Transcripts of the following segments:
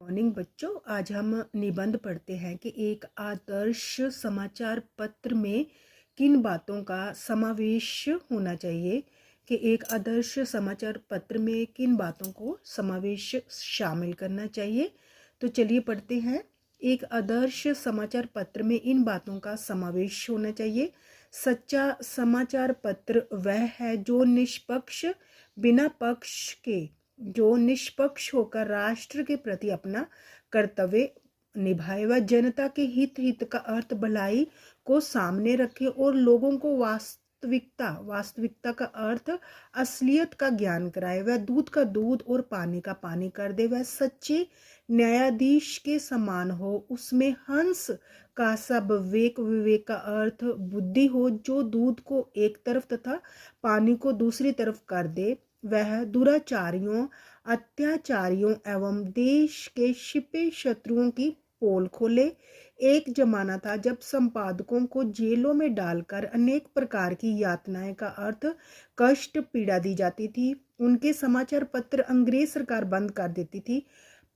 Morning बच्चों, आज हम निबंध पढ़ते हैं कि एक आदर्श समाचार पत्र में किन बातों का समावेश होना चाहिए। कि एक आदर्श समाचार पत्र में किन बातों को समावेश शामिल करना चाहिए। तो चलिए पढ़ते हैं। एक आदर्श समाचार पत्र में इन बातों का समावेश होना चाहिए। सच्चा समाचार पत्र वह है जो बिना पक्ष के निष्पक्ष होकर राष्ट्र के प्रति अपना कर्तव्य निभाए व जनता के हित का अर्थ भलाई को सामने रखे और लोगों को वास्तविकता का अर्थ असलियत का ज्ञान कराए। वह दूध का दूध और पानी का पानी कर दे। वह सच्चे न्यायाधीश के समान हो। उसमें हंस का सब विवेक का अर्थ बुद्धि हो, जो दूध को एक तरफ तथा पानी को दूसरी तरफ कर दे। वह दुराचारियों, अत्याचारियों एवं देश के छिपे शत्रुओं की पोल खोले। एक जमाना था जब संपादकों को जेलों में डालकर अनेक प्रकार की यातनाएं का अर्थ कष्ट पीड़ा दी जाती थी। उनके समाचार पत्र अंग्रेज सरकार बंद कर देती थी।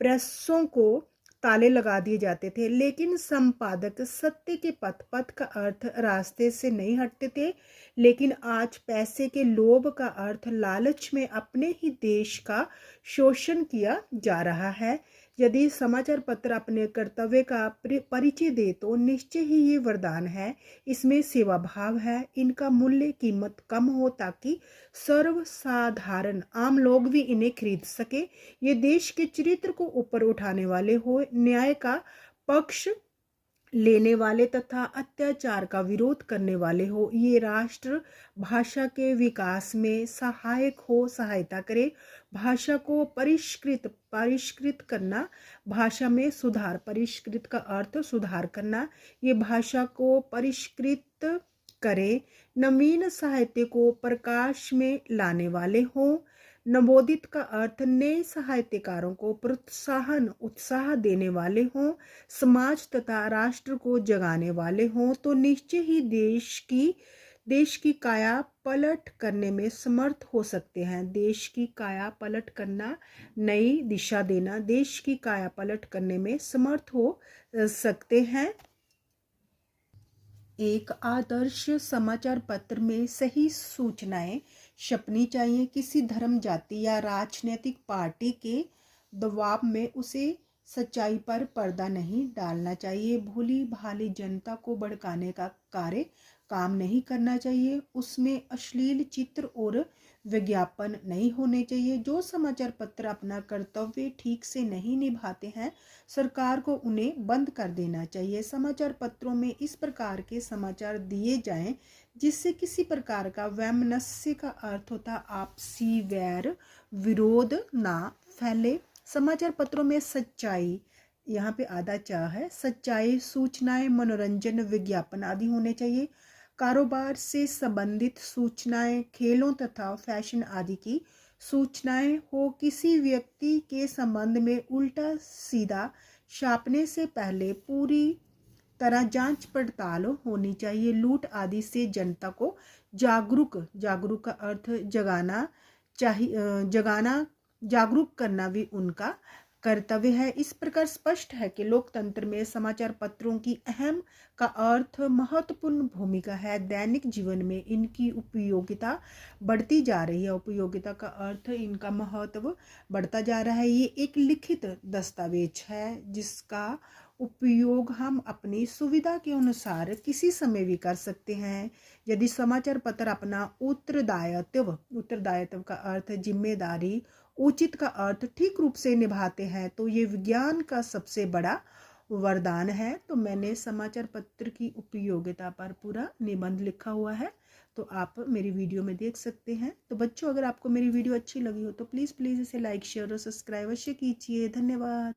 प्रेसों को ताले लगा दिए जाते थे, लेकिन संपादक सत्य के पथ का अर्थ रास्ते से नहीं हटते थे। लेकिन आज पैसे के लोभ का अर्थ लालच में अपने ही देश का शोषण किया जा रहा है। यदि समाचार पत्र अपने कर्तव्य का परिचय दे तो निश्चय ही ये वरदान है। इसमें सेवा भाव है। इनका मूल्य कीमत कम हो ताकि सर्वसाधारण आम लोग भी इन्हें खरीद सके। ये देश के चरित्र को ऊपर उठाने वाले हो, न्याय का पक्ष लेने वाले तथा अत्याचार का विरोध करने वाले हो। ये राष्ट्र भाषा के विकास में सहायता करे। भाषा को परिष्कृत करना, भाषा में सुधार, परिष्कृत का अर्थ सुधार करना। ये भाषा को परिष्कृत करे। नवीन साहित्य को प्रकाश में लाने वाले हों। नवोदित का अर्थ नए साहित्यकारों को उत्साह देने वाले हों। समाज तथा राष्ट्र को जगाने वाले हों तो निश्चय ही देश की काया पलट करने में समर्थ हो सकते हैं। देश की काया पलट करना, नई दिशा देना, देश की काया पलट करने में समर्थ हो सकते हैं। एक आदर्श समाचार पत्र में सही सूचनाएं छपनी चाहिए। किसी धर्म, जाति या राजनीतिक पार्टी के दबाव में उसे सच्चाई पर पर्दा नहीं डालना चाहिए। भोली भाली जनता को भड़काने का काम नहीं करना चाहिए। उसमें अश्लील चित्र और विज्ञापन नहीं होने चाहिए। जो समाचार पत्र अपना कर्तव्य ठीक से नहीं निभाते हैं, सरकार को उन्हें बंद कर देना चाहिए। समाचार पत्रों में इस प्रकार के समाचार दिए जाएं जिससे किसी प्रकार का वैमनस्य का अर्थ होता आपसी वैर विरोध ना फैले। समाचार पत्रों में सच्चाई, यहाँ पे आधा चाह है, सच्चाई, सूचनाएं, मनोरंजन, विज्ञापन आदि होने चाहिए। कारोबार से संबंधित सूचनाएं, खेलों तथा फैशन आदि की सूचनाएं हो। किसी व्यक्ति के संबंध में उल्टा सीधा छापने से पहले पूरी तरह जांच पड़ताल होनी चाहिए। लूट आदि से जनता को जागरूक का अर्थ जगाना चाहिए। जागरूक करना भी उनका कर्तव्य है। इस प्रकार स्पष्ट है कि लोकतंत्र में समाचार पत्रों की अहम का अर्थ महत्वपूर्ण भूमिका है। दैनिक जीवन में इनकी उपयोगिता बढ़ती जा रही है। उपयोगिता का अर्थ इनका महत्व बढ़ता जा रहा है। ये एक लिखित दस्तावेज है जिसका उपयोग हम अपनी सुविधा के अनुसार किसी समय भी कर सकते हैं। यदि समाचार पत्र अपना उत्तरदायित्व का अर्थ जिम्मेदारी, उचित का अर्थ ठीक रूप से निभाते हैं तो ये विज्ञान का सबसे बड़ा वरदान है। तो मैंने समाचार पत्र की उपयोगिता पर पूरा निबंध लिखा हुआ है, तो आप मेरी वीडियो में देख सकते हैं। तो बच्चों, अगर आपको मेरी वीडियो अच्छी लगी हो तो प्लीज़ इसे लाइक, शेयर और सब्सक्राइब अवश्य कीजिए। धन्यवाद।